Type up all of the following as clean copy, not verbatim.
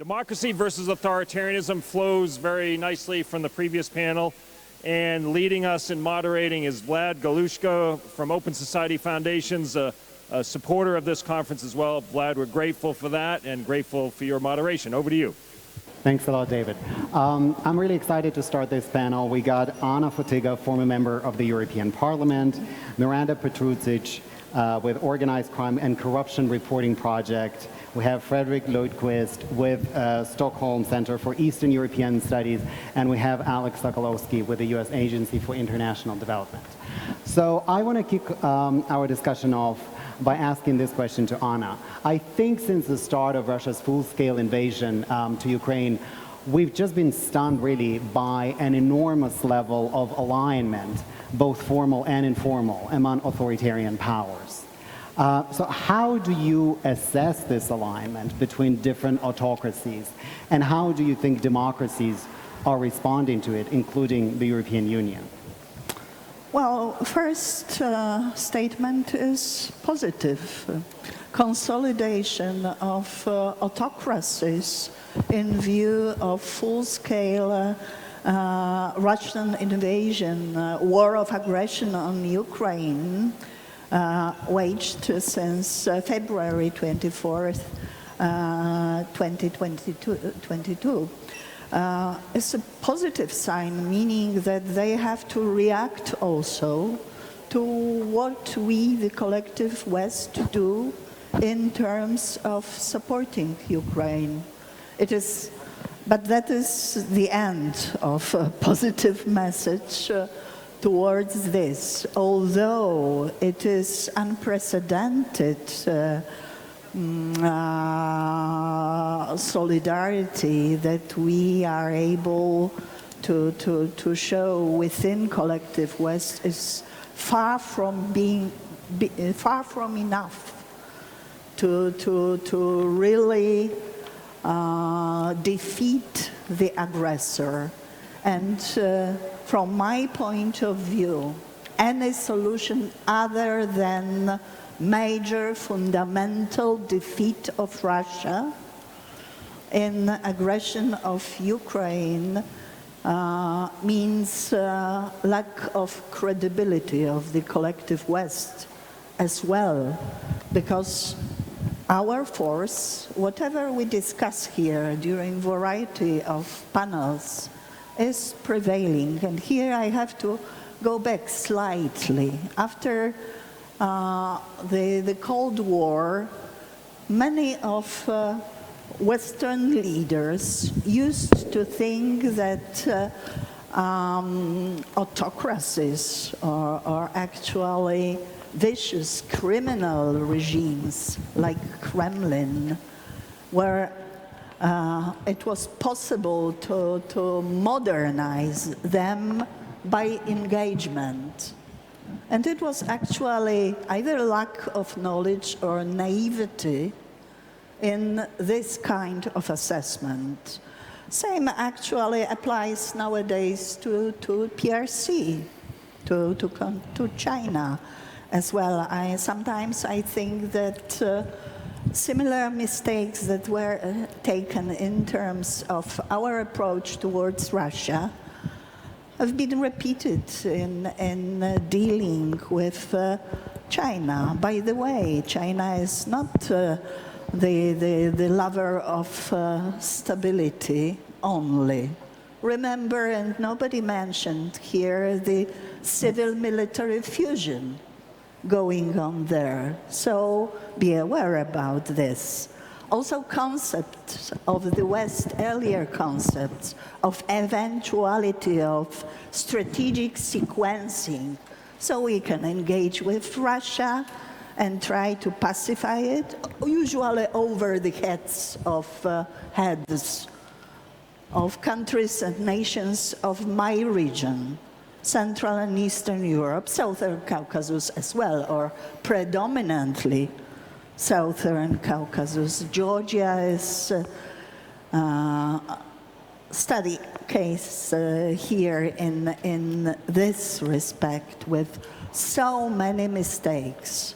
Democracy versus authoritarianism flows very nicely from the previous panel, and leading us in moderating is Vlad Galushko from Open Society Foundations, a supporter of this conference as well. Vlad, we're grateful for that and grateful for your moderation. Over to you. Thanks a lot, David. I'm really excited to start this panel. We got Anna Fotyga, former member of the European Parliament, Miranda Patrucic with Organized Crime and Corruption Reporting Project. We have Fredrik Löjdquist with Stockholm Center for Eastern European Studies, and we have Alex Sokolowski with the U.S. Agency for International Development. So I want to kick our discussion off by asking this question to Anna. I think since the start of Russia's full-scale invasion to Ukraine, we've just been stunned really by an enormous level of alignment, both formal and informal, among authoritarian powers. So how do you assess this alignment between different autocracies, and how do you think democracies are responding to it, including the European Union? Well, first statement is positive. Consolidation of autocracies in view of full-scale Russian invasion, war of aggression on Ukraine, waged since February 24th, 2022. It's a positive sign, meaning that they have to react also to what we, the collective West, do in terms of supporting Ukraine. But that is the end of a positive message towards this, although it is unprecedented solidarity that we are able to show within collective West is far from enough to really defeat the aggressor. And from my point of view, any solution other than major fundamental defeat of Russia in aggression of Ukraine means lack of credibility of the collective West as well, because our force, whatever we discuss here during variety of panels, is prevailing. And here I have to go back slightly. After the Cold War, many of Western leaders used to think that autocracies are actually vicious criminal regimes like Kremlin, where it was possible to modernize them by engagement. And it was actually either lack of knowledge or naivety in this kind of assessment. Same actually applies nowadays to PRC, to China as well. Sometimes I think that similar mistakes that were taken in terms of our approach towards Russia have been repeated in dealing with China. By the way, China is not the lover of stability only. Remember, and nobody mentioned here, the civil-military fusion going on there. So be aware about this. Also concepts of the West, earlier concepts of eventuality of strategic sequencing, so we can engage with Russia and try to pacify it, usually over the heads of countries and nations of my region, Central and Eastern Europe, Southern Caucasus as well, or predominantly Southern Caucasus. Georgia is a study case here in this respect, with so many mistakes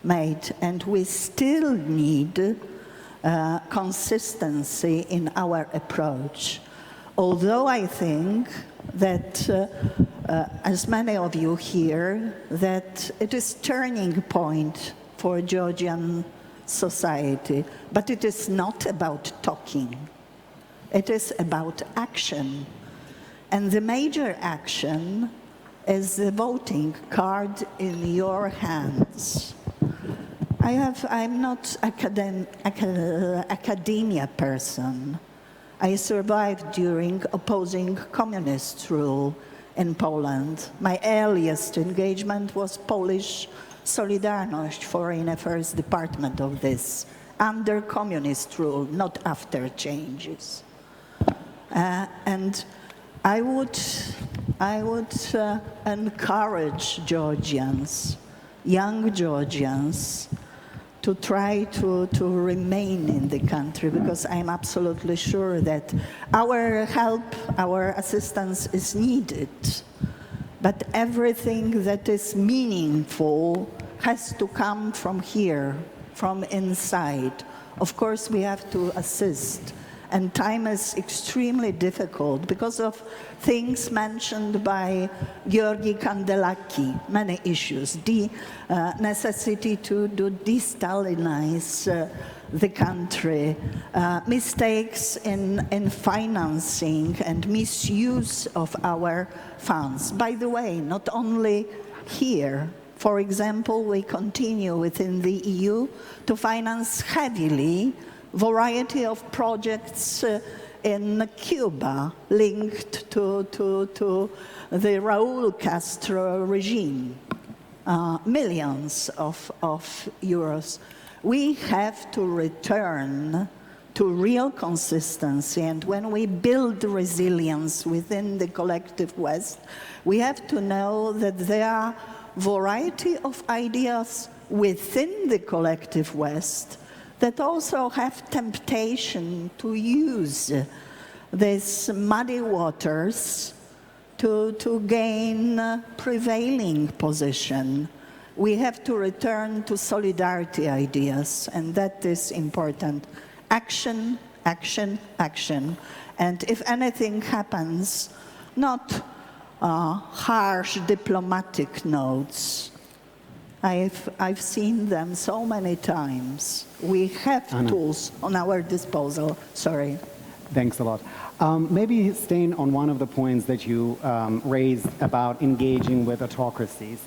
made, and we still need consistency in our approach. Although I think that, as many of you here, that it is turning point for Georgian society, but it is not about talking. It is about action. And the major action is the voting card in your hands. I'm not academia person. I survived during opposing communist rule in Poland. My earliest engagement was Polish Solidarność, Foreign Affairs Department of this, under communist rule, not after changes. And I would encourage Georgians, young Georgians, to try to remain in the country, because I'm absolutely sure that our help, our assistance is needed. But everything that is meaningful has to come from here, from inside. Of course, we have to assist. And time is extremely difficult because of things mentioned by Georgi Kandelaki, many issues. The necessity to de-Stalinize the country, mistakes in financing and misuse of our funds. By the way, not only here. For example, we continue within the EU to finance heavily variety of projects in Cuba linked to the Raúl Castro regime, millions of euros. We have to return to real consistency, and when we build resilience within the collective West, we have to know that there are variety of ideas within the collective West that also have temptation to use these muddy waters to gain prevailing position. We have to return to solidarity ideas, and that is important. Action, action, action. And if anything happens, not harsh diplomatic notes. I've seen them so many times. We have tools on our disposal. Sorry. Thanks a lot. Maybe staying on one of the points that you raised about engaging with autocracies.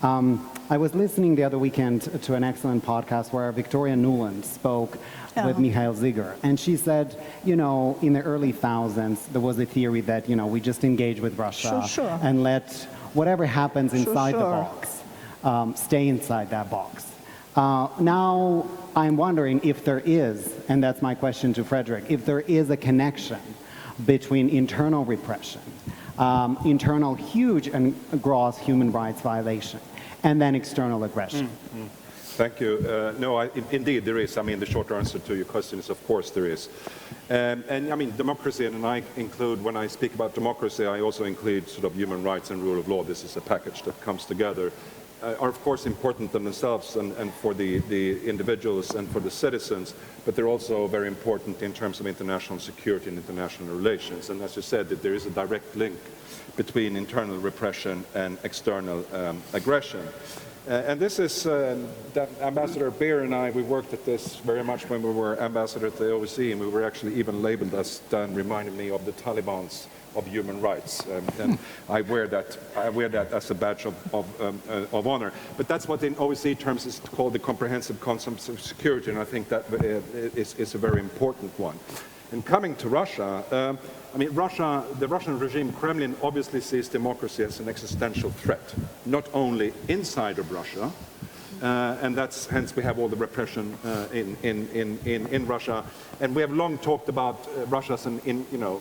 I was listening the other weekend to an excellent podcast where Victoria Nuland spoke with Mikhail Ziger. And she said, you know, in the early thousands, there was a theory that, you know, we just engage with Russia and let whatever happens inside the box stay inside that box. Now, I'm wondering if there is, and that's my question to Fredrik, if there is a connection between internal repression, internal huge and gross human rights violation, and then external aggression. Thank you. No, indeed there is. I mean, the short answer to your question is, of course, there is. And I mean, democracy, and I include, when I speak about democracy, I also include sort of human rights and rule of law. This is a package that comes together. Are of course important in themselves and for the individuals and for the citizens, but they're also very important in terms of international security and international relations. And as you said, that there is a direct link between internal repression and external aggression. And this is, Ambassador Beer and I, we worked at this very much when we were ambassador at the OSCE, and we were actually even labeled, as Dan reminded me, of the Taliban's of human rights, and I wear that as a badge of honor. But that's what in OSCE terms is called the comprehensive concept of security, and I think that is a very important one. And coming to Russia, I mean, the Russian regime, Kremlin, obviously sees democracy as an existential threat, not only inside of Russia, and that's hence we have all the repression in Russia, and we have long talked about Russia as an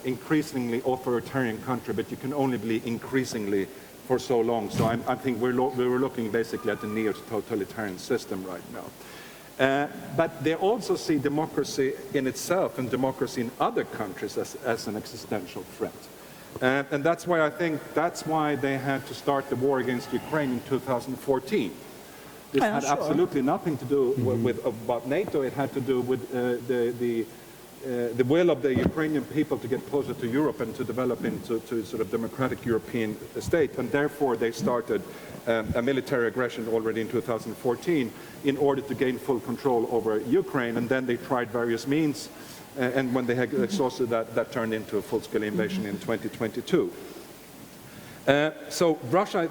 increasingly authoritarian country, but you can only be increasingly for so long. So I think we're looking basically at the neo-totalitarian system right now. But they also see democracy in itself and democracy in other countries as an existential threat. And that's why I think that's why they had to start the war against Ukraine in 2014. This Yeah, had sure. absolutely nothing to do with about NATO. It had to do with the will of the Ukrainian people to get closer to Europe and to develop into sort of democratic European state. And therefore, they started a military aggression already in 2014 in order to gain full control over Ukraine. And then they tried various means. And when they had exhausted that, that turned into a full-scale invasion in 2022. So Russia,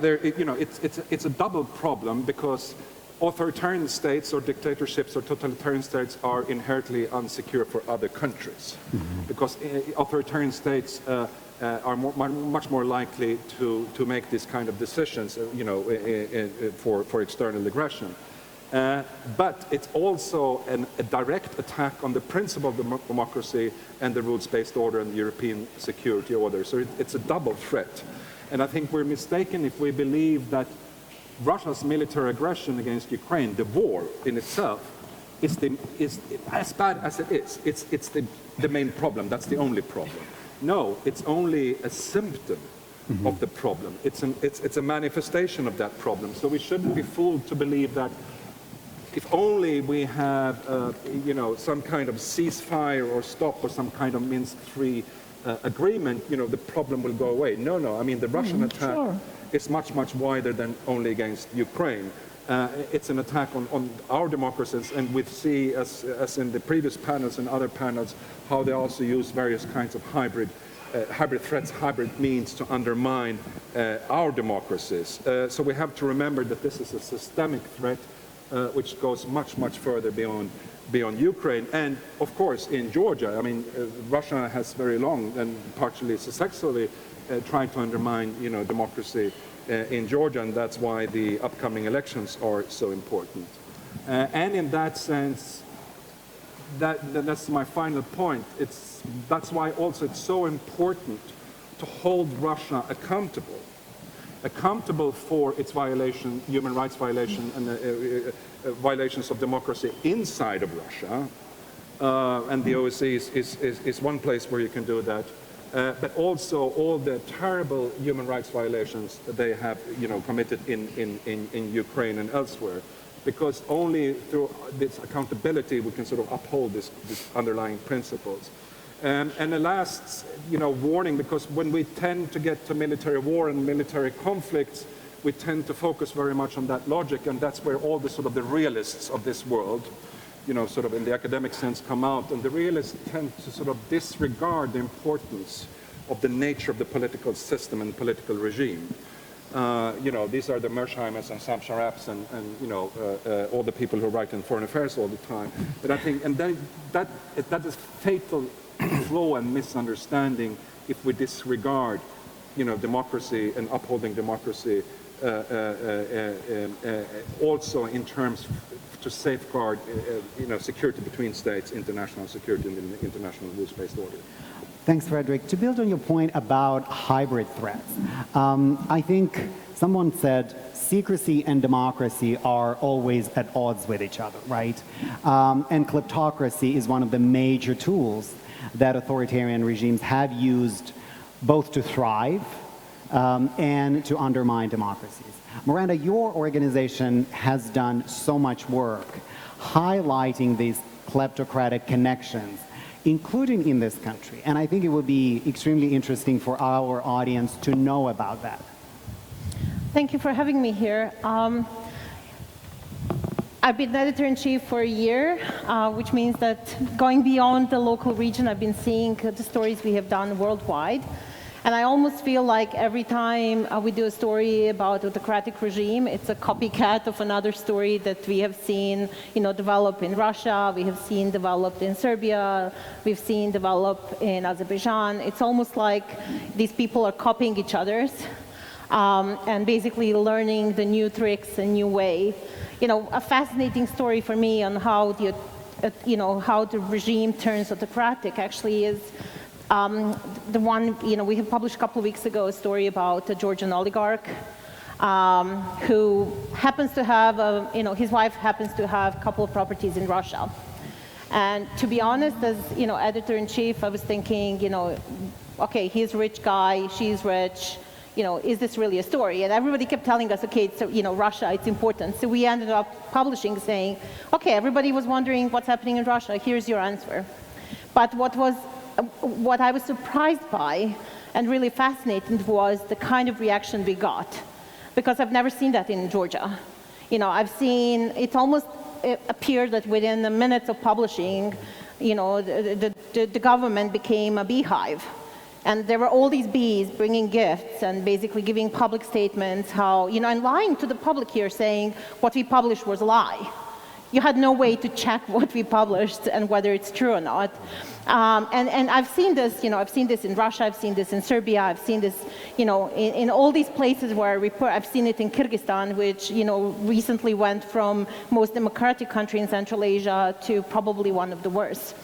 it's a double problem because authoritarian states or dictatorships or totalitarian states are inherently unsecure for other countries, because authoritarian states are much more likely to make these kind of decisions, for external aggression. But it's also a direct attack on the principle of democracy and the rules-based order and the European security order. So it's a double threat. And I think we're mistaken if we believe that Russia's military aggression against Ukraine, the war in itself, is as bad as it is. It's the main problem. That's the only problem. No, it's only a symptom of the problem. It's a manifestation of that problem. So we shouldn't be fooled to believe that if only we have, some kind of ceasefire or stop or some kind of Minsk-free agreement, the problem will go away. No. I mean, the Russian attack is much, much wider than only against Ukraine. It's an attack on our democracies, and we see, as in the previous panels and other panels, how they also use various kinds of hybrid threats, hybrid means to undermine our democracies. So we have to remember that this is a systemic threat which goes much, much further beyond Ukraine. And of course, in Georgia, I mean, Russia has very long and partially successfully tried to undermine, democracy in Georgia, and that's why the upcoming elections are so important. And in that sense, that's my final point. That's why also it's so important to hold Russia accountable for its human rights violation and violations of democracy inside of Russia. And the OSCE is one place where you can do that. But also all the terrible human rights violations that they have, committed in Ukraine and elsewhere. Because only through this accountability we can sort of uphold these underlying principles. And the last, warning, because when we tend to get to military war and military conflicts, we tend to focus very much on that logic, and that's where all the sort of the realists of this world, sort of in the academic sense, come out. And the realists tend to sort of disregard the importance of the nature of the political system and political regime. These are the Mersheimers and Sam Sharaps and all the people who write in foreign affairs all the time. But I think, and that is fatal flaw and misunderstanding if we disregard, democracy and upholding democracy also in terms to safeguard, security between states, international security, and the international rules-based order. Thanks, Fredrik. To build on your point about hybrid threats, I think someone said secrecy and democracy are always at odds with each other, right? And kleptocracy is one of the major tools that authoritarian regimes have used both to thrive and to undermine democracies. Miranda, your organization has done so much work highlighting these kleptocratic connections, including in this country. And I think it would be extremely interesting for our audience to know about that. Thank you for having me here. I've been editor-in-chief for a year, which means that going beyond the local region, I've been seeing the stories we have done worldwide. And I almost feel like every time we do a story about autocratic regime, it's a copycat of another story that we have seen, develop in Russia, we have seen developed in Serbia, we've seen develop in Azerbaijan. It's almost like these people are copying each other's and basically learning the new tricks and new way. A fascinating story for me on how the regime turns autocratic actually is the one, we have published a couple of weeks ago a story about a Georgian oligarch who happens to have, his wife happens to have a couple of properties in Russia. And to be honest, as editor-in-chief, I was thinking, okay, he's a rich guy, she's rich, is this really a story? And everybody kept telling us, okay, it's, Russia, it's important. So we ended up publishing saying, okay, everybody was wondering what's happening in Russia. Here's your answer. But what I was surprised by and really fascinated was the kind of reaction we got, because I've never seen that in Georgia. I've seen, it almost appeared that within the minutes of publishing, the government became a beehive. And there were all these bees bringing gifts and basically giving public statements how, and lying to the public here, saying what we published was a lie. You had no way to check what we published and whether it's true or not. And I've seen this, I've seen this in Russia, I've seen this in Serbia, I've seen this, in all these places where I report. I've seen it in Kyrgyzstan, which, recently went from most democratic country in Central Asia to probably one of the worst.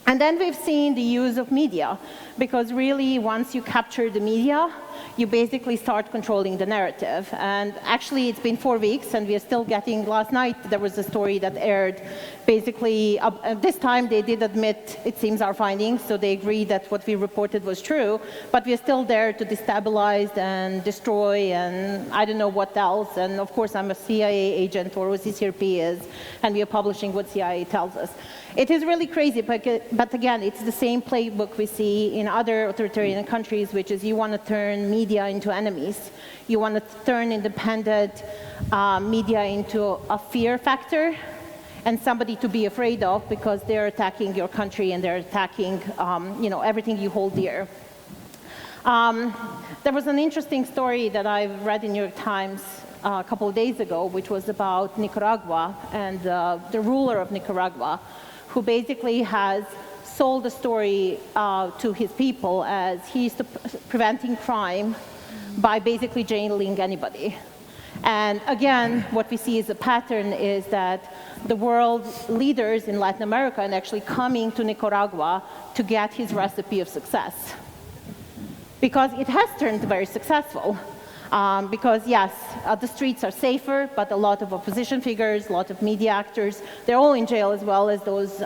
And then we've seen the use of media, because really once you capture the media, you basically start controlling the narrative. And actually it's been 4 weeks and we are still getting, last night there was a story that aired, basically, this time they did admit, it seems, our findings, so they agreed that what we reported was true, but we're still there to destabilize and destroy and I don't know what else. And of course I'm a CIA agent, or OCCRP is, and we are publishing what CIA tells us. It is really crazy, but again, it's the same playbook we see in other authoritarian countries, which is you want to turn media into enemies. You want to turn independent media into a fear factor and somebody to be afraid of, because they're attacking your country and they're attacking everything you hold dear. There was an interesting story that I read in New York Times a couple of days ago, which was about Nicaragua and the ruler of Nicaragua, who basically has sold the story to his people as he's preventing crime by basically jailing anybody. And again, what we see as a pattern is that the world leaders in Latin America are actually coming to Nicaragua to get his recipe of success. Because it has turned very successful. Because yes, the streets are safer, but a lot of opposition figures, a lot of media actors, they're all in jail, as well as those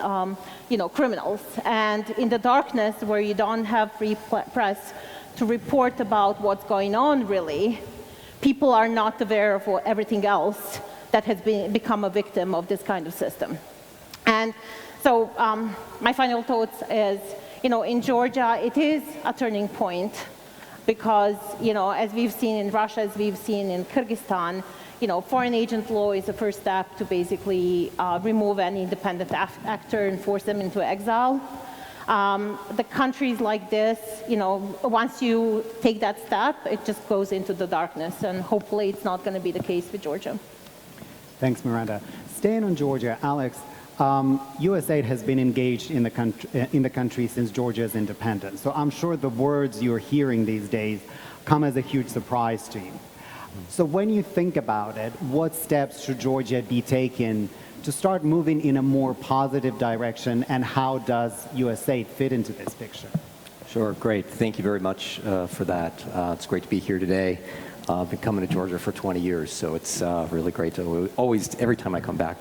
criminals. And in the darkness, where you don't have free press to report about what's going on, really, people are not aware of everything else that has become a victim of this kind of system. And so my final thoughts is, in Georgia, it is a turning point. Because, as we've seen in Russia, as we've seen in Kyrgyzstan, foreign agent law is the first step to basically remove any independent actor and force them into exile. The countries like this, once you take that step, it just goes into the darkness, and hopefully it's not going to be the case with Georgia. Thanks, Miranda. Staying on Georgia, Alex, US aid has been engaged in the country since Georgia's independence. So I'm sure the words you're hearing these days come as a huge surprise to you. So when you think about it, what steps should Georgia be taking to start moving in a more positive direction, and how does US aid fit into this picture? Sure, great. Thank you very much for that. It's great to be here today. I've been coming to Georgia for 20 years, so it's really great to always, every time I come back.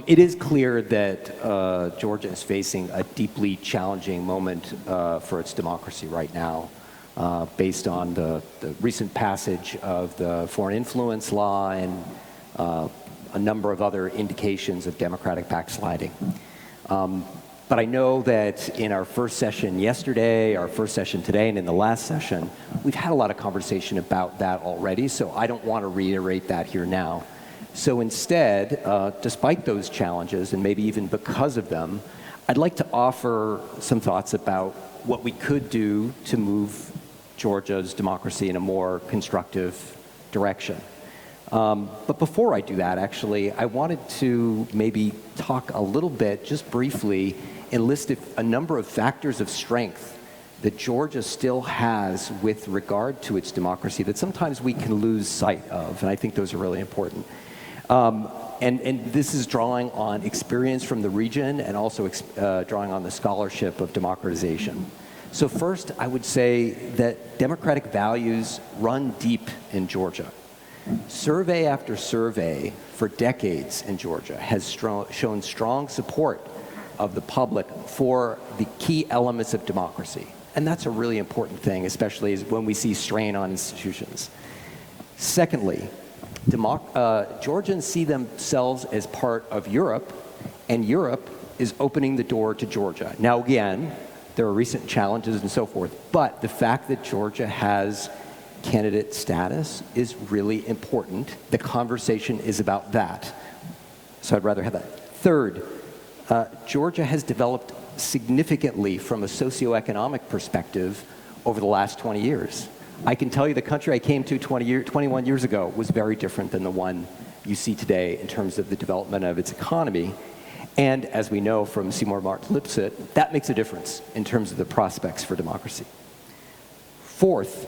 It is clear that Georgia is facing a deeply challenging moment for its democracy right now, based on the recent passage of the foreign influence law and a number of other indications of democratic backsliding. But I know that in our first session yesterday, our first session today, and in the last session, we've had a lot of conversation about that already, so I don't want to reiterate that here now. So instead, despite those challenges, and maybe even because of them, I'd like to offer some thoughts about what we could do to move Georgia's democracy in a more constructive direction. But before I do that, actually, I wanted to maybe talk a little bit, just briefly, and list a number of factors of strength that Georgia still has with regard to its democracy that sometimes we can lose sight of, and I think those are really important. And this is drawing on experience from the region and also drawing on the scholarship of democratization. So first, I would say that democratic values run deep in Georgia. Survey after survey for decades in Georgia has shown strong support of the public for the key elements of democracy. And that's a really important thing, especially when we see strain on institutions. Secondly, Georgians see themselves as part of Europe, and Europe is opening the door to Georgia. Now, again, there are recent challenges and so forth, but the fact that Georgia has candidate status is really important. The conversation is about that. So I'd rather have that. Third, Georgia has developed significantly from a socioeconomic perspective over the last 20 years. I can tell you the country I came to 21 years ago was very different than the one you see today in terms of the development of its economy. And as we know from Seymour Martin-Lipset, that makes a difference in terms of the prospects for democracy. Fourth,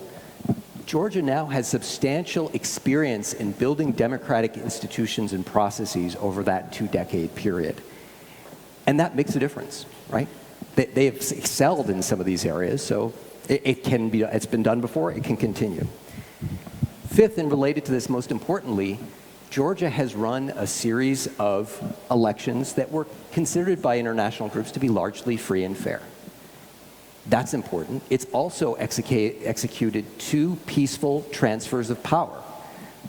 Georgia now has substantial experience in building democratic institutions and processes over that 2-decade period. And that makes a difference, right? They have excelled in some of these areas, so it's been done before, it can continue. Fifth, and related to this most importantly, Georgia has run a series of elections that were considered by international groups to be largely free and fair. That's important. It's also executed 2 peaceful transfers of power.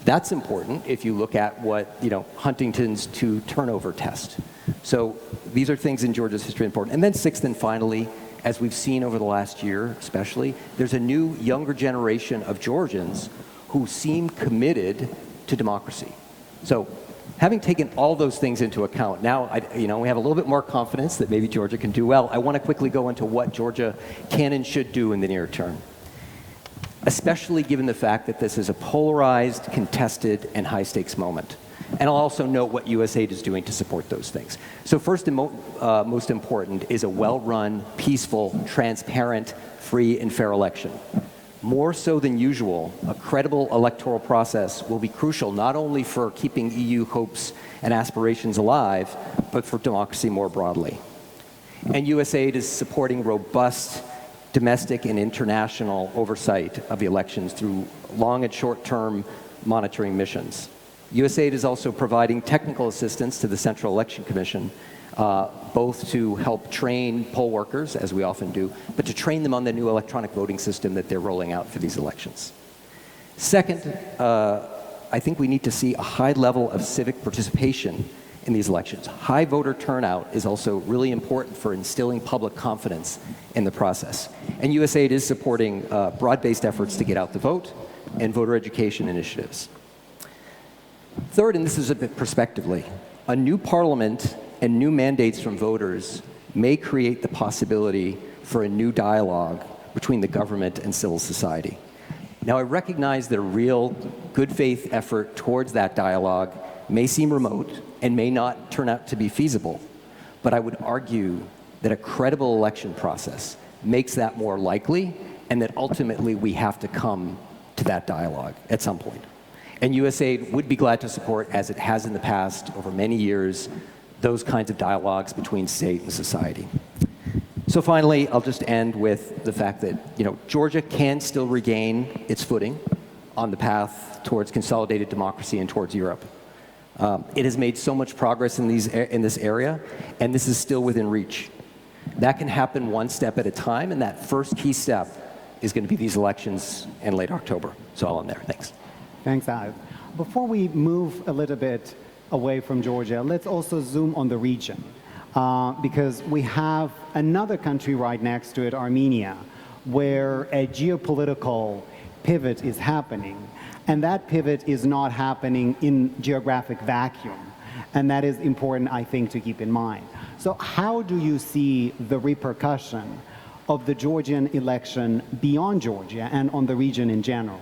That's important if you look at what, Huntington's 2 turnover test. So these are things in Georgia's history important. And then sixth and finally, as we've seen over the last year especially, there's a new younger generation of Georgians who seem committed to democracy. So having taken all those things into account, now we have a little bit more confidence that maybe Georgia can do well. I want to quickly go into what Georgia can and should do in the near term, especially given the fact that this is a polarized, contested, and high-stakes moment. And I'll also note what USAID is doing to support those things. So first and most important is a well-run, peaceful, transparent, free, and fair election. More so than usual, a credible electoral process will be crucial not only for keeping EU hopes and aspirations alive, but for democracy more broadly. And USAID is supporting robust domestic and international oversight of the elections through long and short-term monitoring missions. USAID is also providing technical assistance to the Central Election Commission, both to help train poll workers, as we often do, but to train them on the new electronic voting system that they're rolling out for these elections. Second, I think we need to see a high level of civic participation in these elections. High voter turnout is also really important for instilling public confidence in the process. And USAID is supporting broad-based efforts to get out the vote and voter education initiatives. Third, and this is a bit prospectively, a new parliament and new mandates from voters may create the possibility for a new dialogue between the government and civil society. Now, I recognize that a real good faith effort towards that dialogue may seem remote and may not turn out to be feasible, but I would argue that a credible election process makes that more likely, and that ultimately we have to come to that dialogue at some point. And USAID would be glad to support, as it has in the past over many years, those kinds of dialogues between state and society. So finally, I'll just end with the fact that Georgia can still regain its footing on the path towards consolidated democracy and towards Europe. It has made so much progress in this area, and this is still within reach. That can happen one step at a time, and that first key step is going to be these elections in late October. So I'll end there. Thanks. Thanks, Al. Before we move a little bit away from Georgia, let's also zoom on the region, because we have another country right next to it, Armenia, where a geopolitical pivot is happening. And that pivot is not happening in geographic vacuum. And that is important, I think, to keep in mind. So how do you see the repercussion of the Georgian election beyond Georgia and on the region in general?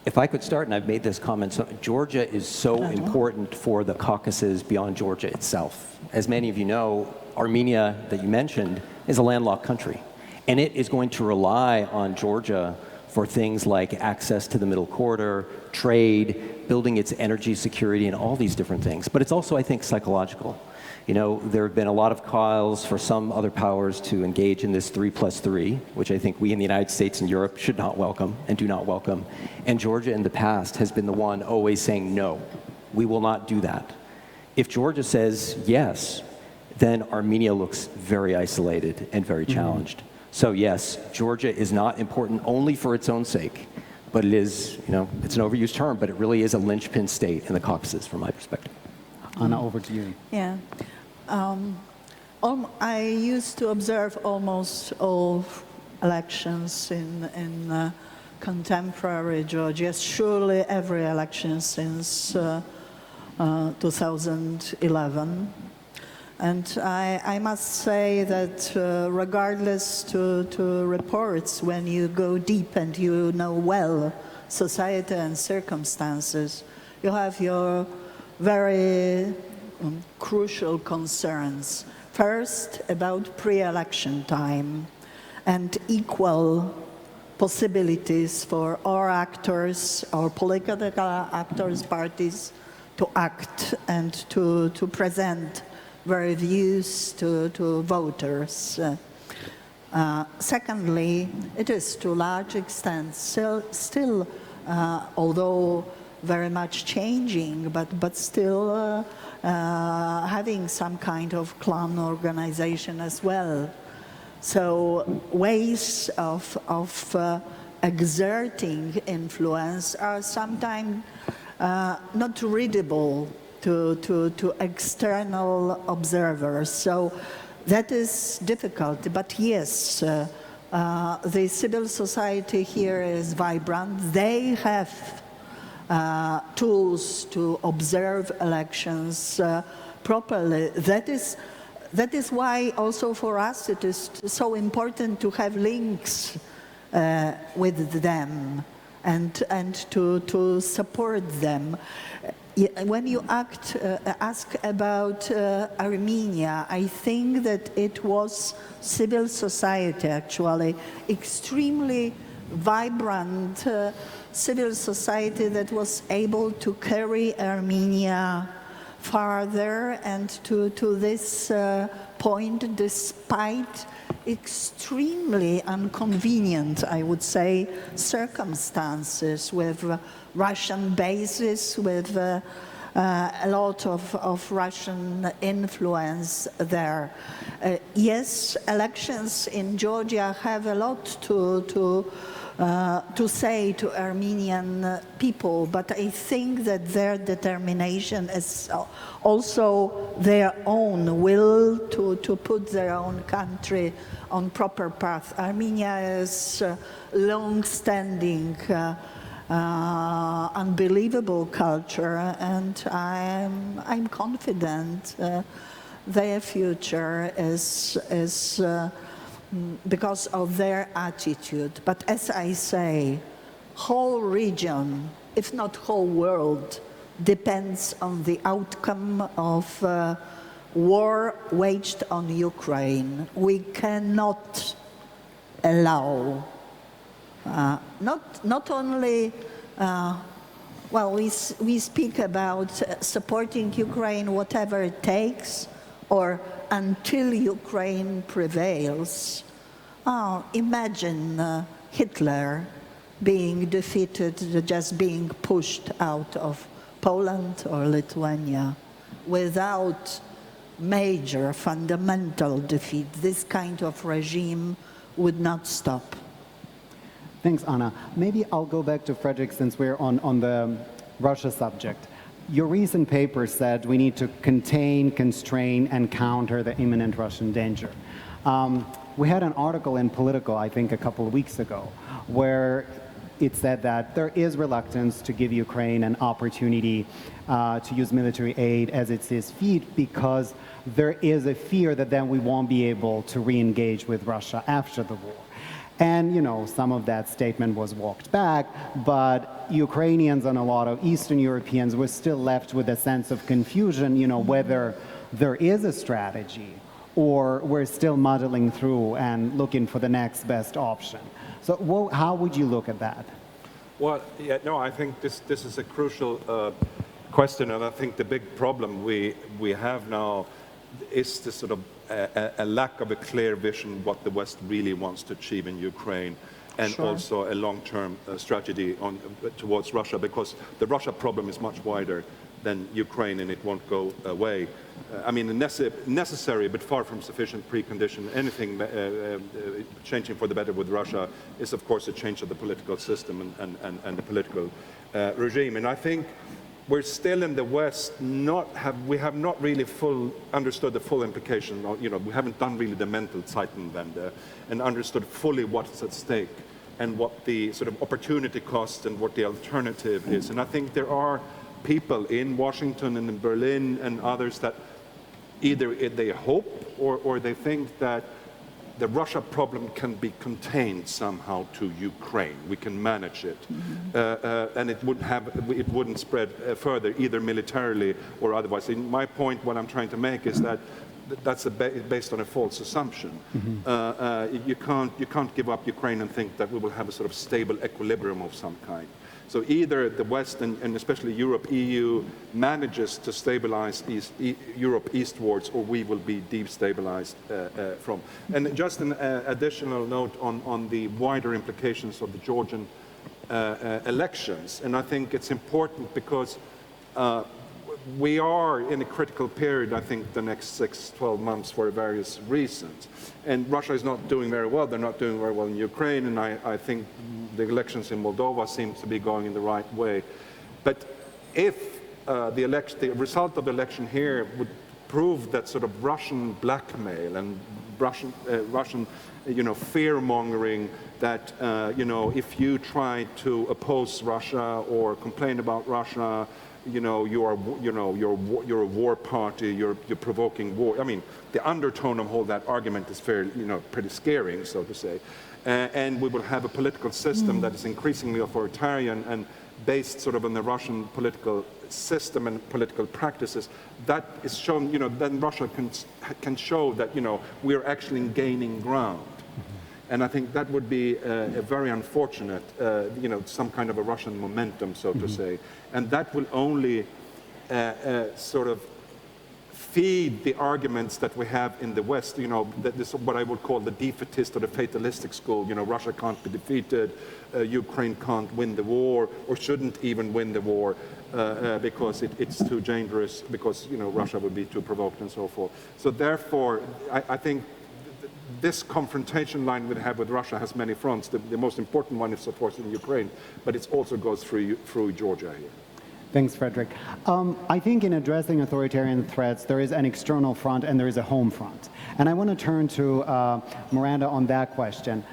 If I could start, and I've made this comment, so Georgia is so important for the Caucasus beyond Georgia itself. As many of you know, Armenia, that you mentioned, is a landlocked country. And it is going to rely on Georgia for things like access to the middle corridor, trade, building its energy security, and all these different things. But it's also, I think, psychological. There have been a lot of calls for some other powers to engage in this 3+3, which I think we in the United States and Europe should not welcome and do not welcome. And Georgia in the past has been the one always saying, no, we will not do that. If Georgia says yes, then Armenia looks very isolated and very challenged. So yes, Georgia is not important only for its own sake, but it is, it's an overused term, but it really is a linchpin state in the Caucasus from my perspective. Anna, over to you. Yeah. I used to observe almost all elections in contemporary Georgia, surely every election since 2011. And I must say that regardless to reports, when you go deep and you know well society and circumstances, you have your very crucial concerns. First, about pre-election time and equal possibilities for all actors, or political actors, parties, to act and to present their views to voters. Secondly, it is to a large extent still although very much changing, but still having some kind of clan organization as well. So ways of exerting influence are sometimes not readable to external observers. So that is difficult. But yes, the civil society here is vibrant. They have tools to observe elections properly. That is why also for us it is so important to have links with them and to support them. When you ask about Armenia, I think that it was civil society actually, extremely vibrant civil society that was able to carry Armenia farther and to this point, despite extremely inconvenient, I would say, circumstances with Russian bases, with a lot of Russian influence there. Yes, elections in Georgia have a lot to say to Armenian people, but I think that their determination is also their own will to put their own country on proper path. Armenia is long-standing, unbelievable culture, and I'm confident their future is because of their attitude. But as I say, whole region, if not whole world, depends on the outcome of war waged on Ukraine. We cannot allow, not only, well, we speak about supporting Ukraine whatever it takes, or until Ukraine prevails. Imagine Hitler being defeated, just being pushed out of Poland or Lithuania without major fundamental defeat. This kind of regime would not stop. Thanks, Anna. Maybe I'll go back to Fredrik since we're on the Russia subject. Your recent paper said we need to contain, constrain, and counter the imminent Russian danger. We had an article in Politico, I think a couple of weeks ago, where it said that there is reluctance to give Ukraine an opportunity to use military aid as it sees fit, because there is a fear that then we won't be able to re-engage with Russia after the war. And, you know, some of that statement was walked back, but Ukrainians and a lot of Eastern Europeans were still left with a sense of confusion, you know, whether there is a strategy or we're still muddling through and looking for the next best option. So how would you look at that? Well, yeah, no, I think this is a crucial question, and I think the big problem we have now is the sort of a lack of a clear vision what the West really wants to achieve in Ukraine. and also a long-term strategy towards Russia, because the Russia problem is much wider than Ukraine, and it won't go away. I mean, a necessary but far from sufficient precondition, anything changing for the better with Russia is, of course, a change of the political system and the political regime. And I think we're still in the West we have not really understood the full implication. We haven't done really the mental Zeitenwende and understood fully what's at stake and what the sort of opportunity cost and what the alternative is. And I think there are people in Washington and in Berlin and others that either they hope or they think that the Russia problem can be contained somehow to Ukraine. We can manage it, and it wouldn't spread further, either militarily or otherwise. In my point, what I'm trying to make is that that's based on a false assumption. You can't give up Ukraine and think that we will have a sort of stable equilibrium of some kind. So either the West and especially Europe, EU, manages to stabilize Europe eastwards, or we will be destabilized from. And just an additional note on the wider implications of the Georgian elections. And I think it's important because we are in a critical period, I think, the next 6-12 months for various reasons. And Russia is not doing very well. They're not doing very well in Ukraine, and I think the elections in Moldova seem to be going in the right way. But if the result of the election here would prove that sort of Russian blackmail and Russian fear-mongering, that if you try to oppose Russia or complain about Russia, you're a war party, you're provoking war. I mean, the undertone of all that argument is fairly, pretty scaring, so to say. And we will have a political system that is increasingly authoritarian and based sort of on the Russian political system and political practices. That is shown, then Russia can show that, we're actually gaining ground. And I think that would be a very unfortunate, some kind of a Russian momentum, so to say. And that will only sort of feed the arguments that we have in the West, that this what I would call the defeatist or the fatalistic school. Russia can't be defeated, Ukraine can't win the war, or shouldn't even win the war because it's too dangerous, because Russia would be too provoked and so forth. So therefore, I think this confrontation line we have with Russia has many fronts. The most important one is, of course, in Ukraine, but it also goes through Georgia here. Thanks, Fredrik. I think in addressing authoritarian threats, there is an external front and there is a home front. And I want to turn to Miranda on that question.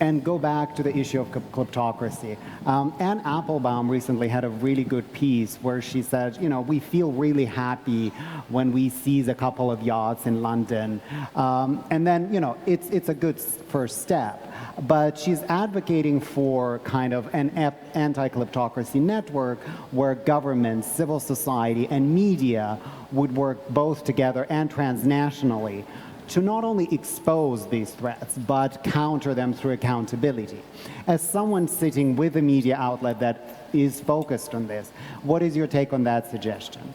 And go back to the issue of kleptocracy. Anne Applebaum recently had a really good piece where she said, we feel really happy when we seize a couple of yachts in London. And then, it's a good first step. But she's advocating for kind of an anti-kleptocracy network where governments, civil society, and media would work both together and transnationally to not only expose these threats, but counter them through accountability. As someone sitting with a media outlet that is focused on this, what is your take on that suggestion?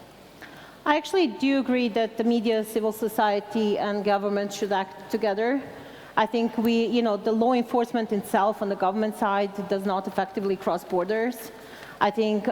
I actually do agree that the media, civil society, and government should act together. I think the law enforcement itself on the government side does not effectively cross borders. I think,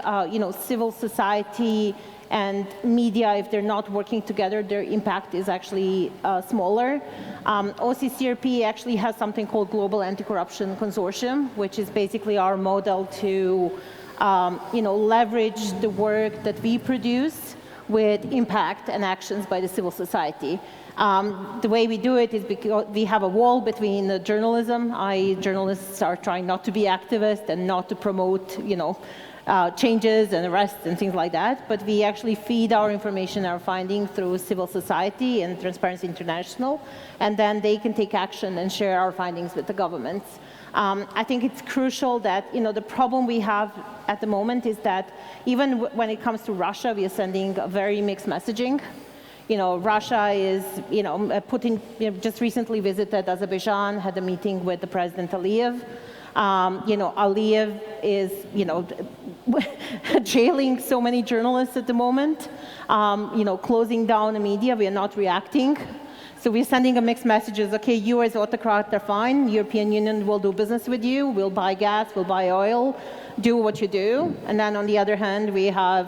civil society and media, if they're not working together, their impact is actually smaller. OCCRP actually has something called Global Anti-Corruption Consortium, which is basically our model to leverage the work that we produce with impact and actions by the civil society. The way we do it is because we have a wall between the journalism, i.e. journalists are trying not to be activists and not to promote, changes and arrests and things like that, but we actually feed our information, our findings through civil society and Transparency International, and then they can take action and share our findings with the governments. I think it's crucial that, the problem we have at the moment is that even when it comes to Russia, we are sending a very mixed messaging. Russia is, Putin just recently visited Azerbaijan, had a meeting with the President Aliyev. Aliyev is, jailing so many journalists at the moment, closing down the media. We are not reacting. So we're sending a mixed messages. Okay, you as autocrat are fine. European Union will do business with you. We'll buy gas. We'll buy oil. Do what you do. And then on the other hand, we have,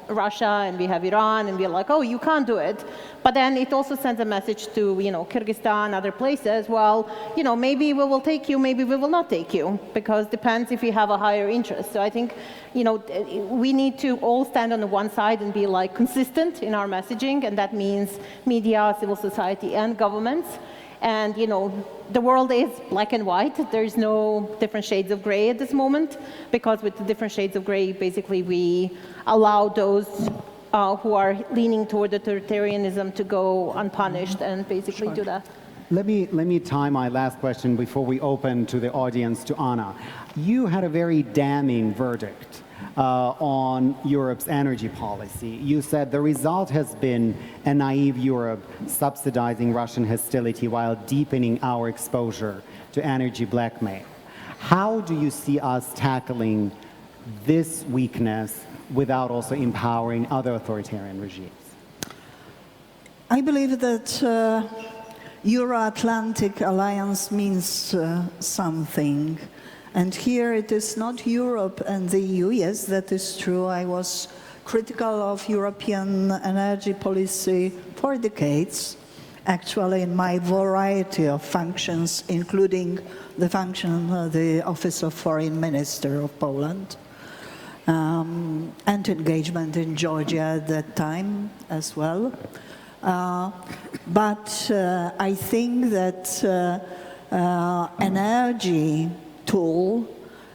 Russia and we have Iran, and we're like, oh, you can't do it. But then it also sends a message to, Kyrgyzstan, other places. Well, maybe we will take you, maybe we will not take you, because depends if we have a higher interest. So I think, we need to all stand on the one side and be like consistent in our messaging, and that means media, civil society, and governments. And the world is black and white. There's no different shades of gray at this moment, because with the different shades of gray, basically we allow those who are leaning toward authoritarianism to go unpunished and basically do that. Let me tie my last question before we open to the audience to Anna. You had a very damning verdict on Europe's energy policy. You said the result has been a naive Europe subsidizing Russian hostility while deepening our exposure to energy blackmail. How do you see us tackling this weakness without also empowering other authoritarian regimes? I believe that Euro-Atlantic alliance means something. And here it is not Europe and the EU. Yes, that is true. I was critical of European energy policy for decades, actually in my variety of functions, including the function of the Office of Foreign Minister of Poland, and engagement in Georgia at that time as well. But I think that energy tool,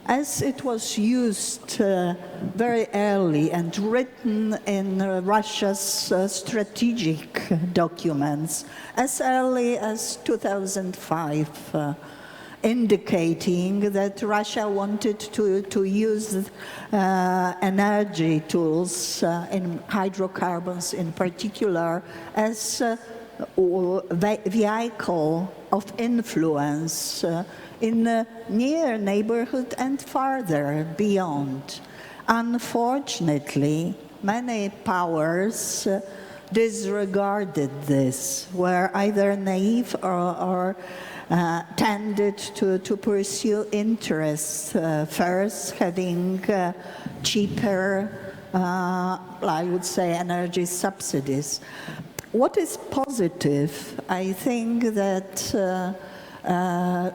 as it was used very early and written in Russia's strategic documents as early as 2005, indicating that Russia wanted to use energy tools in hydrocarbons in particular as a vehicle of influence in the near neighborhood and farther beyond. Unfortunately, many powers disregarded this, were either naive or tended to pursue interests, first having cheaper, I would say, energy subsidies. What is positive, I think that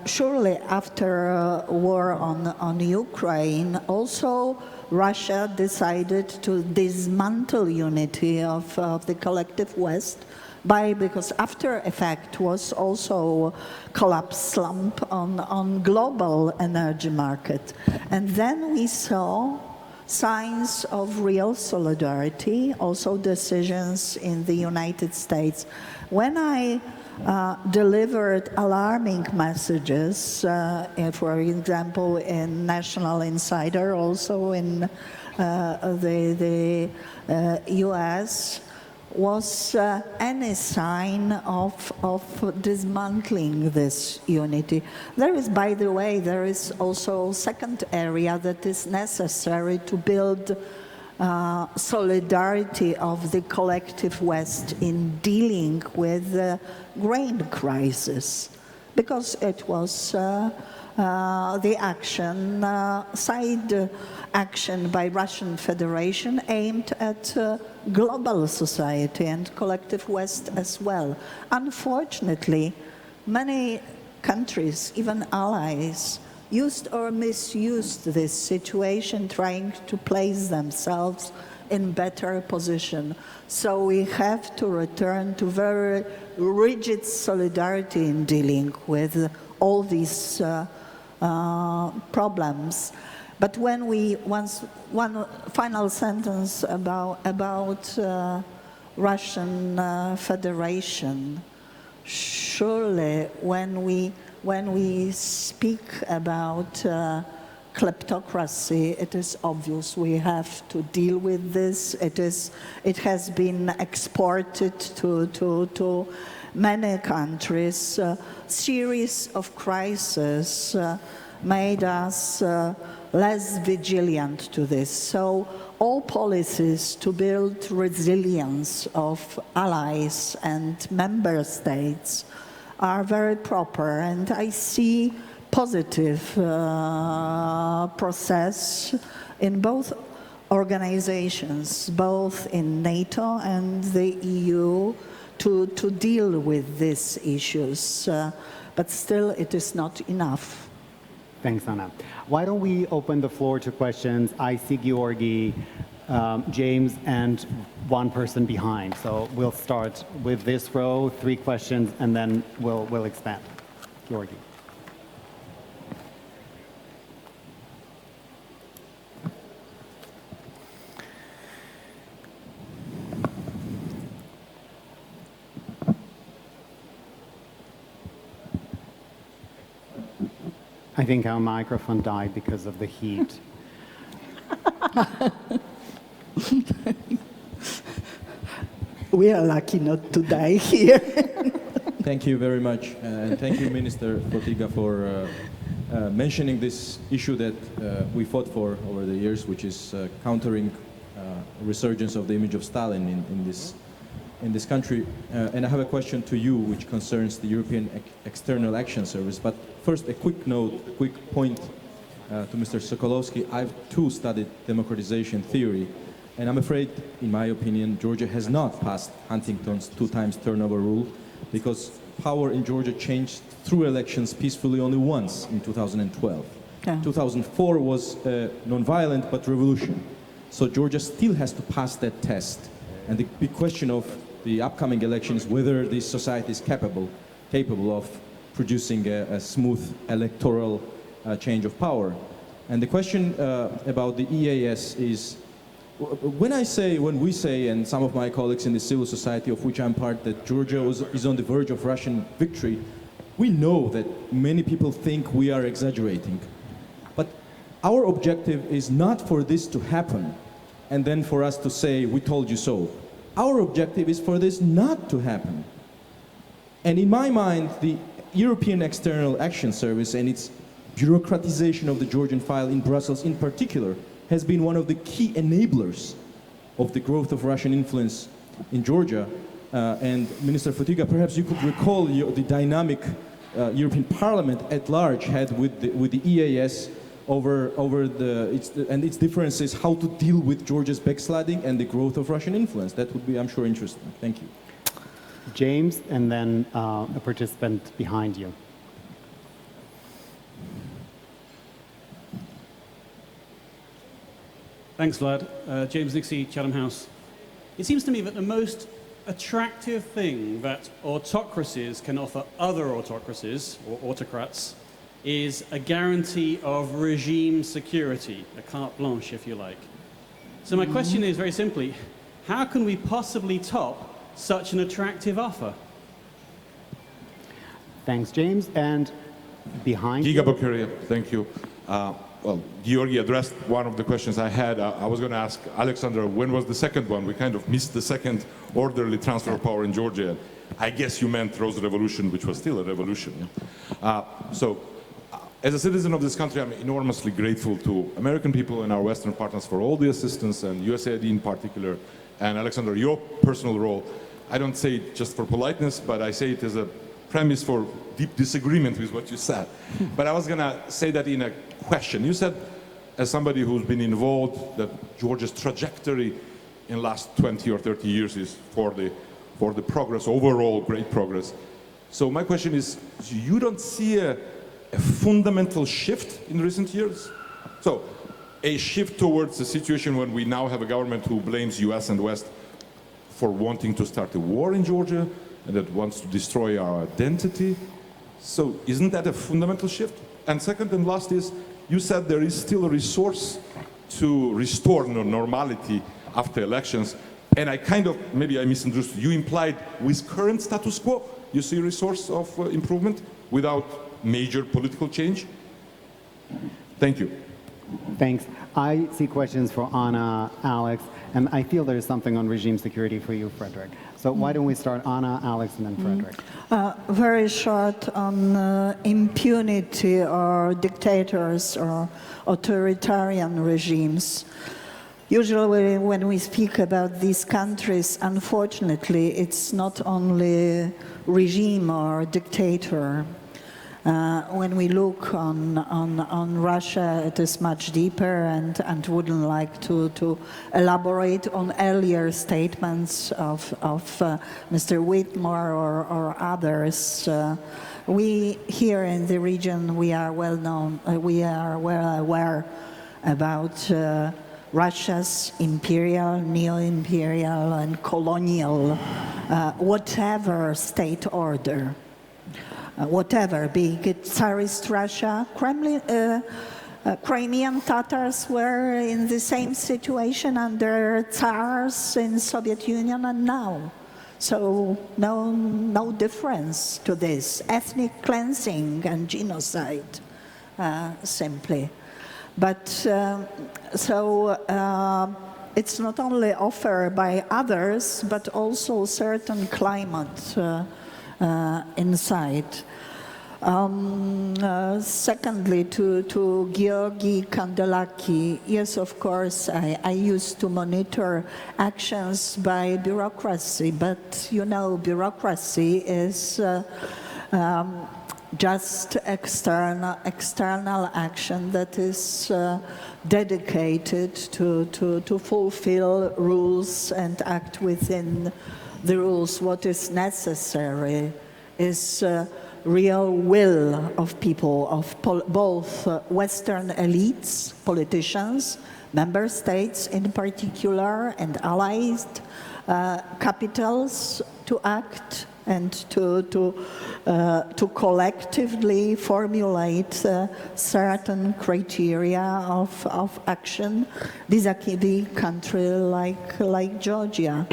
surely after war on Ukraine, also Russia decided to dismantle unity of the collective West because after effect was also collapse slump on global energy market. And then we saw signs of real solidarity, also decisions in the United States. When I delivered alarming messages, for example, in National Insider, also in the US, was any sign of dismantling this unity. There is, by the way, there is also a second area that is necessary to build solidarity of the collective West in dealing with the grain crisis, because it was the action, side action by Russian Federation aimed at global society and collective West as well. Unfortunately, many countries, even allies, used or misused this situation, trying to place themselves in better position. So we have to return to very rigid solidarity in dealing with all these problems. But when one final sentence about Russian Federation, surely when we speak about kleptocracy, it is obvious we have to deal with this. It has been exported to many countries. Series of crises made us less vigilant to this. So all policies to build resilience of allies and member states are very proper, and I see positive process in both organizations, both in NATO and the EU, to deal with these issues. But still, it is not enough. Thanks, Anna. Why don't we open the floor to questions? I see Georgi, James, and one person behind. So we'll start with this row, 3 questions, and then we'll expand. Georgi. I think our microphone died because of the heat. We are lucky not to die here. Thank you very much. And thank you, Minister Fotyga, for mentioning this issue that we fought for over the years, which is countering resurgence of the image of Stalin in this country. And I have a question to you, which concerns the European External Action Service. But first, a quick note, a quick point to Mr. Sokolowski. I've too studied democratization theory, and I'm afraid, in my opinion, Georgia has not passed Huntington's 2 times turnover rule, because power in Georgia changed through elections peacefully only once in 2012. Yeah. 2004 was non-violent but revolution. So Georgia still has to pass that test. And the big question of the upcoming election is whether this society is capable of producing a smooth electoral change of power. And the question about the EAS is, when we say, and some of my colleagues in the civil society of which I'm part, that Georgia is on the verge of Russian victory, we know that many people think we are exaggerating. But our objective is not for this to happen and then for us to say, we told you so. Our objective is for this not to happen. And in my mind, the European External Action Service and its bureaucratization of the Georgian file in Brussels in particular has been one of the key enablers of the growth of Russian influence in Georgia. And Minister Fotyga, perhaps you could recall the dynamic European Parliament at large had with the EAS over its differences, how to deal with Georgia's backsliding and the growth of Russian influence. That would be, I'm sure, interesting. Thank you. James, and then a participant behind you. Thanks, Vlad. James Nixie, Chatham House. It seems to me that the most attractive thing that autocracies can offer other autocracies, or autocrats, is a guarantee of regime security, a carte blanche, if you like. So my question is very simply, how can we possibly top such an attractive offer? Thanks, James. And behind Giga Bokharia, thank you. Well, Georgi addressed one of the questions I had. I was going to ask Alexander, when was the second one? We kind of missed the second orderly transfer of power in Georgia. I guess you meant Rose Revolution, which was still a revolution. As a citizen of this country, I'm enormously grateful to American people and our Western partners for all the assistance, and USAID in particular. And Alexander, your personal role, I don't say it just for politeness, but I say it as a premise for deep disagreement with what you said. But I was going to say that in a question. You said, as somebody who's been involved, that Georgia's trajectory in the last 20 or 30 years is for the progress, overall great progress. So my question is, you don't see a fundamental shift in recent years? So a shift towards a situation when we now have a government who blames US and West for wanting to start a war in Georgia and that wants to destroy our identity. So isn't that a fundamental shift? And second and last is, you said there is still a resource to restore normality after elections. And I kind of, maybe I misunderstood, you implied with current status quo, you see a resource of improvement without major political change? Thank you. Thanks. I see questions for Anna, Alex, and I feel there's something on regime security for you, Fredrik. So why don't we start Anna, Alex, and then Fredrik? Very short on impunity or dictators or authoritarian regimes. Usually when we speak about these countries, unfortunately, it's not only regime or dictator. When we look on Russia, it is much deeper, and wouldn't like to elaborate on earlier statements of Mr. Whitmore or others. We here in the region, we are well known, we are well aware about Russia's imperial, neo-imperial, and colonial, whatever state order. Whatever, be it Tsarist Russia, Crimean Tatars were in the same situation under Tsars in Soviet Union and now. So no difference to this. Ethnic cleansing and genocide, simply. But it's not only offered by others, but also certain climate inside. Secondly, to Georgi Kandelaki, yes, of course, I used to monitor actions by bureaucracy, but you know, bureaucracy is just external action that is dedicated to fulfill rules and act within the rules. What is necessary is real will of people, of both Western elites, politicians, member states in particular, and allied capitals to act and to collectively formulate certain criteria of action vis-à-vis a country like Georgia.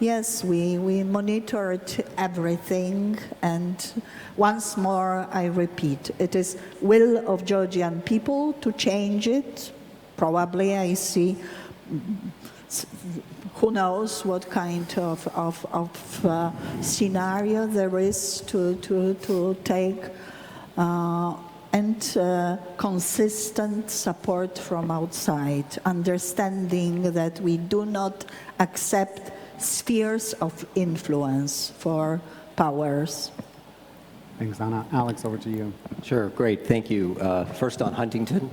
Yes, we monitored everything, and once more I repeat, it is will of Georgian people to change it. Probably I see, who knows what kind of scenario there is to take and consistent support from outside, understanding that we do not accept spheres of influence for powers. Thanks, Anna. Alex, over to you. Sure, great, thank you. First on Huntington,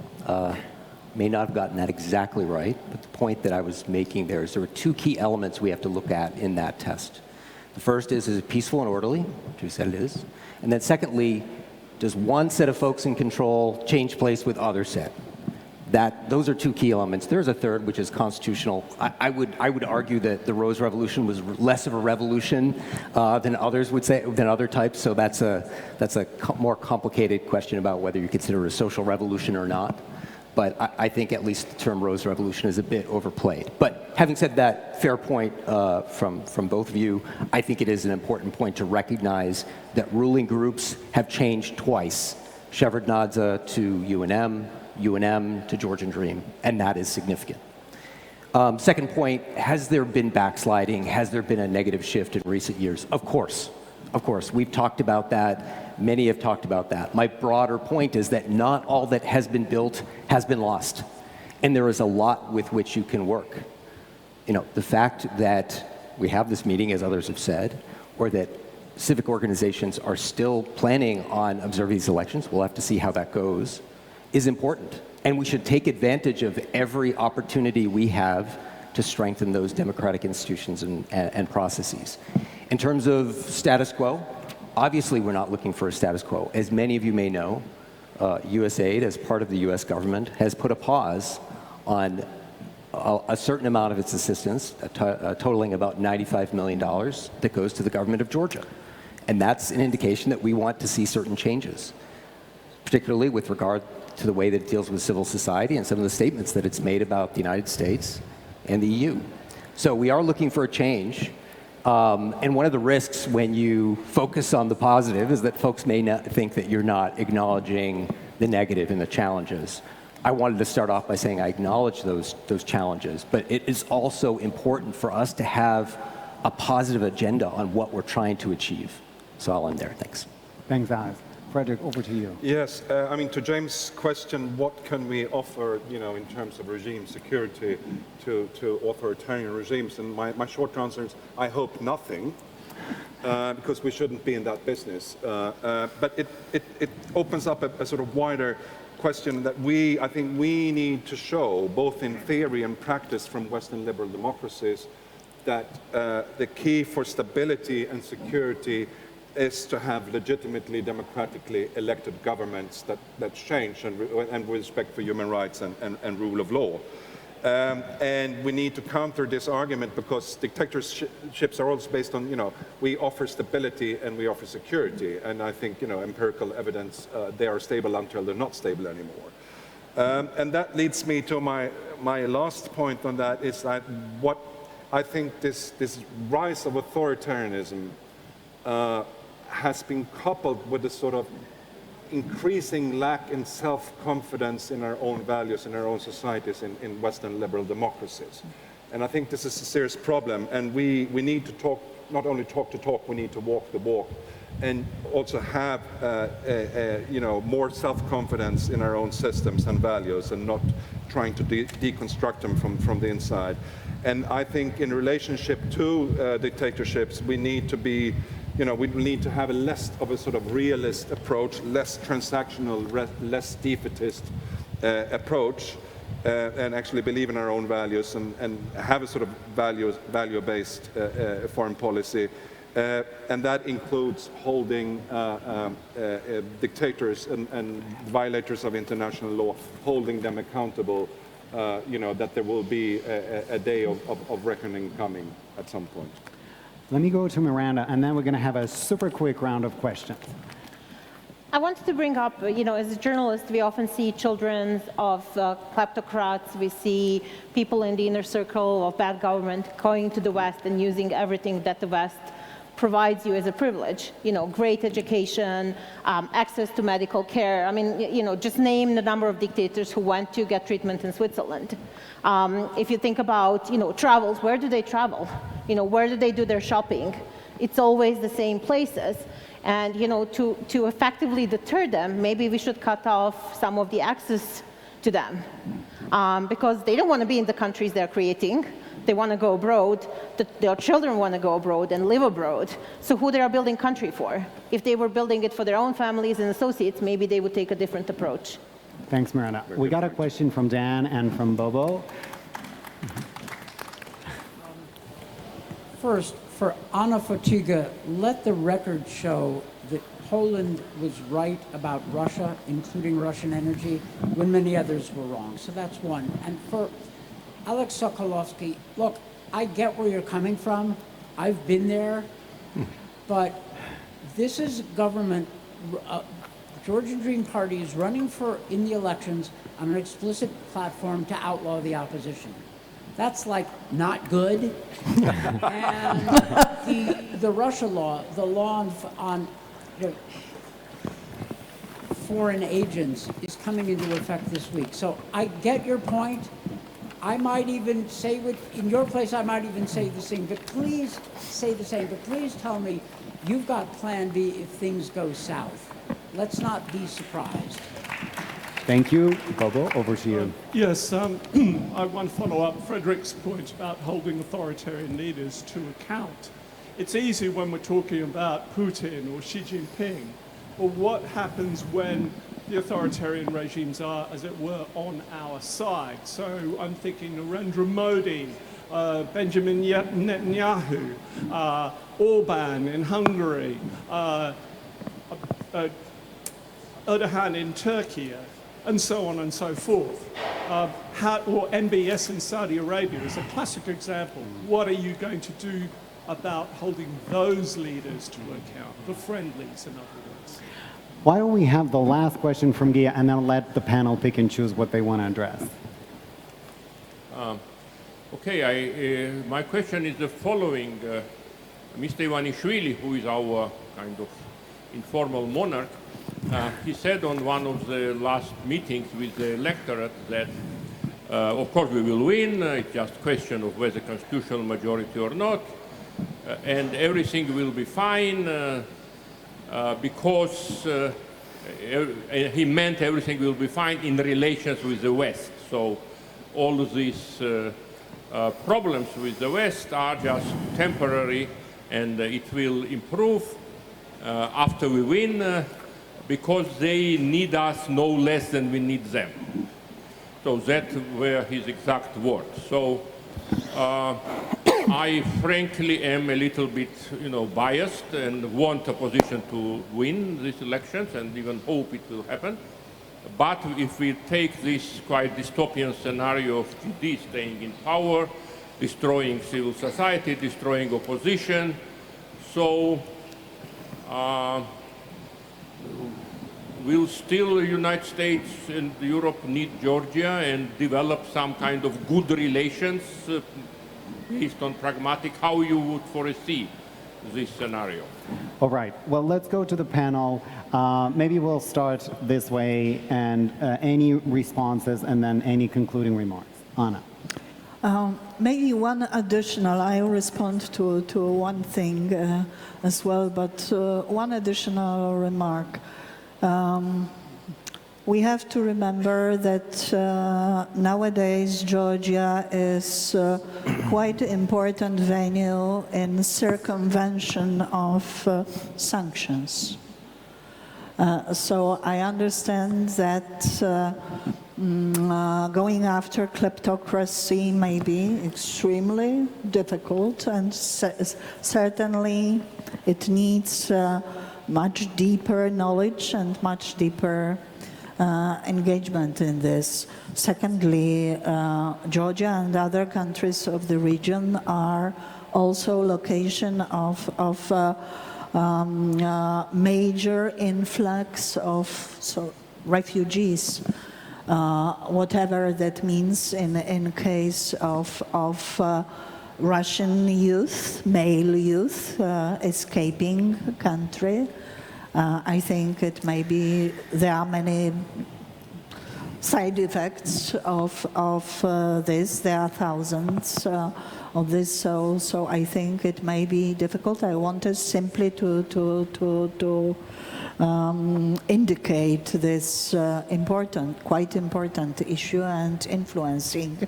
may not have gotten that exactly right, but the point that I was making there is there are two key elements we have to look at in that test. The first is it peaceful and orderly, which you said it is? And then secondly, does one set of folks in control change place with other set? Those are two key elements. There's a third, which is constitutional. I would argue that the Rose Revolution was less of a revolution than others would say, than other types. So that's a more complicated question about whether you consider it a social revolution or not. But I think at least the term Rose Revolution is a bit overplayed. But having said that, fair point from both of you. I think it is an important point to recognize that ruling groups have changed twice. Shevardnadze to UNM to Georgian Dream, and that is significant. Second point, has there been backsliding? Has there been a negative shift in recent years? Of course. We've talked about that. Many have talked about that. My broader point is that not all that has been built has been lost, and there is a lot with which you can work. You know, the fact that we have this meeting, as others have said, or that civic organizations are still planning on observing these elections, we'll have to see how that goes, is important. And we should take advantage of every opportunity we have to strengthen those democratic institutions and processes. In terms of status quo, obviously we're not looking for a status quo. As many of you may know, USAID, as part of the US government, has put a pause on a certain amount of its assistance, totaling about $95 million that goes to the government of Georgia. And that's an indication that we want to see certain changes, particularly with regard to the way that it deals with civil society and some of the statements that it's made about the United States and the EU. So we are looking for a change. And one of the risks when you focus on the positive is that folks may not think that you're not acknowledging the negative and the challenges. I wanted to start off by saying I acknowledge those challenges, but it is also important for us to have a positive agenda on what we're trying to achieve. So I'll end there. Thanks. Thanks, Alex. Fredrik, over to you. Yes, I mean, to James' question, what can we offer, in terms of regime security to authoritarian regimes? And my short answer is, I hope nothing, because we shouldn't be in that business. But it opens up a sort of wider question that I think we need to show, both in theory and practice from Western liberal democracies, that the key for stability and security is to have legitimately democratically elected governments that change and with respect for human rights and rule of law. And we need to counter this argument, because dictatorships are also based on, we offer stability and we offer security. And I think, empirical evidence, they are stable until they're not stable anymore. And that leads me to my last point on that, is that what I think this rise of authoritarianism has been coupled with a sort of increasing lack in self-confidence in our own values, in our own societies, in Western liberal democracies. And I think this is a serious problem, and we need to talk, not only talk the talk, we need to walk the walk, and also have more self-confidence in our own systems and values, and not trying to deconstruct them from the inside. And I think in relationship to dictatorships, we need to be, we need to have less of a sort of realist approach, less transactional, less defeatist approach, and actually believe in our own values and have a sort of value-based foreign policy. And that includes holding dictators and violators of international law, holding them accountable, that there will be a day of reckoning coming at some point. Let me go to Miranda, and then we're going to have a super quick round of questions. I wanted to bring up, as a journalist, we often see children of kleptocrats. We see people in the inner circle of bad government going to the West and using everything that the West provides you as a privilege. Great education, access to medical care. I mean, just name the number of dictators who went to get treatment in Switzerland. If you think about, travels, where do they travel? Where do they do their shopping? It's always the same places. And, to effectively deter them, maybe we should cut off some of the access to them. Because they don't want to be in the countries they're creating. They want to go abroad. Their children want to go abroad and live abroad. So who they are building country for? If they were building it for their own families and associates, maybe they would take a different approach. Thanks, Miranda. We got a question from Dan and from Bobo. First, for Anna Fotyga, let the record show that Poland was right about Russia, including Russian energy, when many others were wrong. So that's one. And for Alex Sokolowski, look, I get where you're coming from. I've been there. But this is government. Georgian Dream Party is running in the elections on an explicit platform to outlaw the opposition. That's like not good. And the Russia law, the law on foreign agents is coming into effect this week. So I get your point. I might even say, in your place, I might even say the same, but please say the same. But please tell me you've got plan B if things go south. Let's not be surprised. Thank you. Bobo, over to you. Yes, I want to follow up Fredrik's point about holding authoritarian leaders to account. It's easy when we're talking about Putin or Xi Jinping, but what happens when the authoritarian regimes are, as it were, on our side? So I'm thinking Narendra Modi, Benjamin Netanyahu, Orban in Hungary, Erdogan in Turkey, and so on and so forth. Or MBS in Saudi Arabia is a classic example. What are you going to do about holding those leaders to account, the friendlies, in other words? Why don't we have the last question from Gia, and then let the panel pick and choose what they want to address. Okay, my question is the following. Mr. Ivanishvili, who is our kind of informal monarch, he said on one of the last meetings with the electorate that, of course, we will win. It's just a question of whether constitutional majority or not, and everything will be fine because he meant everything will be fine in relations with the West. So all of these problems with the West are just temporary, and it will improve after we win because they need us no less than we need them. So that were his exact words. So I frankly am a little bit, biased and want opposition to win these elections and even hope it will happen. But if we take this quite dystopian scenario of GD staying in power, destroying civil society, destroying opposition, so will still the United States and Europe need Georgia and develop some kind of good relations based on pragmatic, how you would foresee this scenario? All right, well, let's go to the panel. Maybe we'll start this way, and any responses and then any concluding remarks. Anna. Maybe one additional, I'll respond to one thing as well, but one additional remark. We have to remember that nowadays Georgia is quite an important venue in circumvention of sanctions. So I understand that going after kleptocracy may be extremely difficult, and certainly it needs much deeper knowledge and much deeper engagement in this. Secondly, Georgia and other countries of the region are also location of major influx of refugees, whatever that means in case of Russian youth, male youth, escaping country. I think it may be, there are many side effects of this. There are thousands of this, so I think it may be difficult. I wanted simply to indicate this quite important issue and influencing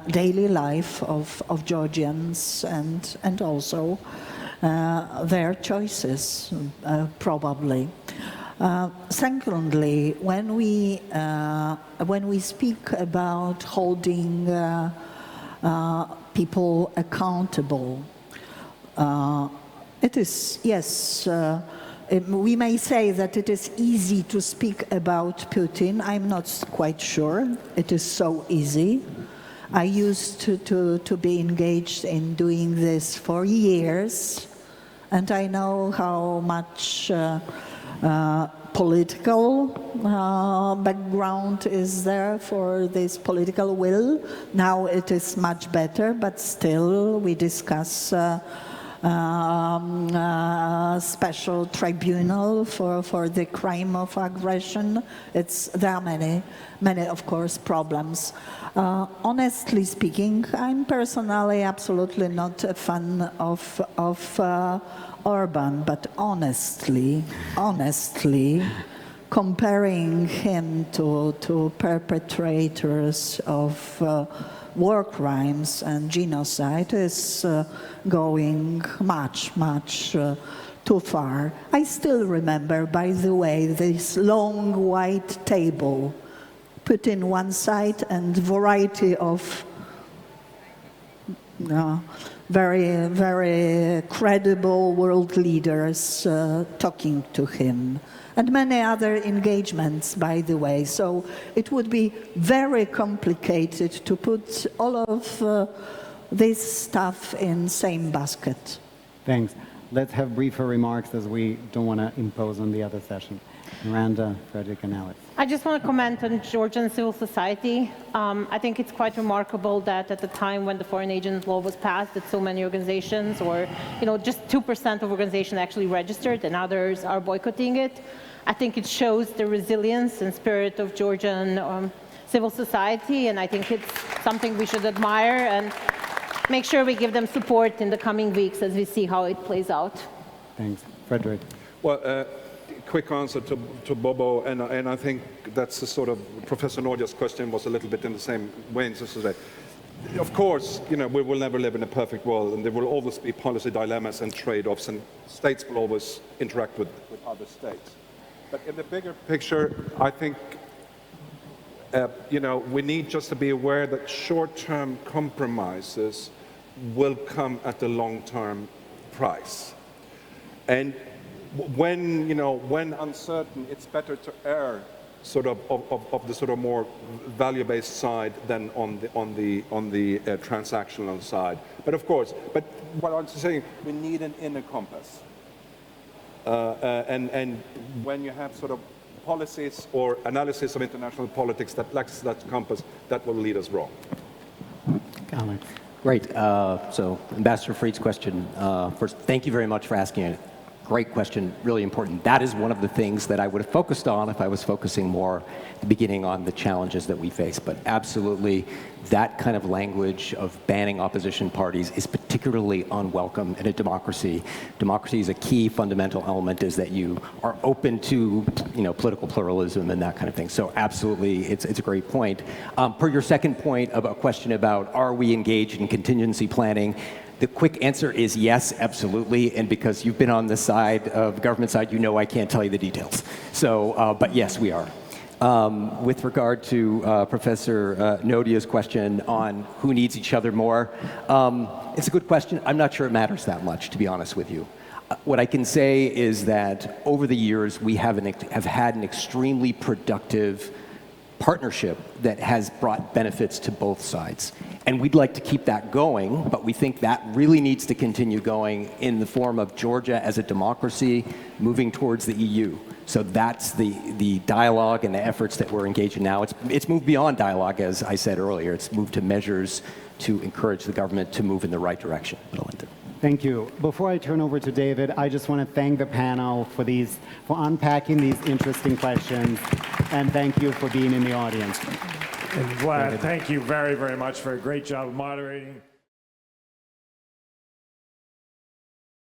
daily life of Georgians and also their choices, probably. Secondly, when we speak about holding people accountable, it is, yes, we may say that it is easy to speak about Putin. I'm not quite sure it is so easy. I used to be engaged in doing this for years, and I know how much political background is there for this political will. Now it is much better, but still we discuss special tribunal for the crime of aggression. There are many, of course, problems. Honestly speaking, I'm personally absolutely not a fan of Orban, but honestly, comparing him to perpetrators of war crimes and genocide is going much too far. I still remember, by the way, this long white table put in one side and variety of very credible world leaders talking to him, and many other engagements, by the way. So it would be very complicated to put all of this stuff in same basket. Thanks. Let's have briefer remarks, as we don't want to impose on the other session. Miranda, Fredrik, and Alex. I just want to comment on Georgian civil society. I think it's quite remarkable that at the time when the foreign agent law was passed, that so many organizations, or just 2% of organizations actually registered, and others are boycotting it. I think it shows the resilience and spirit of Georgian civil society, and I think it's something we should admire and make sure we give them support in the coming weeks as we see how it plays out. Thanks. Fredrik. Well, quick answer to Bobo, and I think that's a sort of, Professor Nordia's question was a little bit in the same vein. So to say. Of course, we will never live in a perfect world, and there will always be policy dilemmas and trade-offs, and states will always interact with other states. But in the bigger picture, I think, we need just to be aware that short-term compromises will come at a long-term price. And when uncertain, it's better to err sort of the sort of more value-based side than on the transactional side. But of course, what I'm saying, we need an inner compass. And when you have sort of policies or analysis of international politics that lacks that compass, that will lead us wrong. Alex. Great. So Ambassador Fried's question, first, thank you very much for asking it. Great question, really important. That is one of the things that I would have focused on if I was focusing more at the beginning on the challenges that we face. But absolutely, that kind of language of banning opposition parties is particularly unwelcome in a democracy. Democracy is a key fundamental element, is that you are open to political pluralism and that kind of thing. So absolutely, it's a great point. Per your second point about question about are we engaged in contingency planning, the quick answer is yes, absolutely, and because you've been on the side of government side, I can't tell you the details. So, but yes, we are. With regard to Professor Nodia's question on who needs each other more, it's a good question. I'm not sure it matters that much, to be honest with you. What I can say is that over the years, we have had an extremely productive partnership that has brought benefits to both sides. And we'd like to keep that going, but we think that really needs to continue going in the form of Georgia as a democracy moving towards the EU. So that's the dialogue and the efforts that we're engaged in now. It's moved beyond dialogue, as I said earlier. It's moved to measures to encourage the government to move in the right direction. Thank you. Before I turn over to David, I just want to thank the panel for unpacking these interesting questions, and thank you for being in the audience. And Vlad, thank you very, very much for a great job of moderating.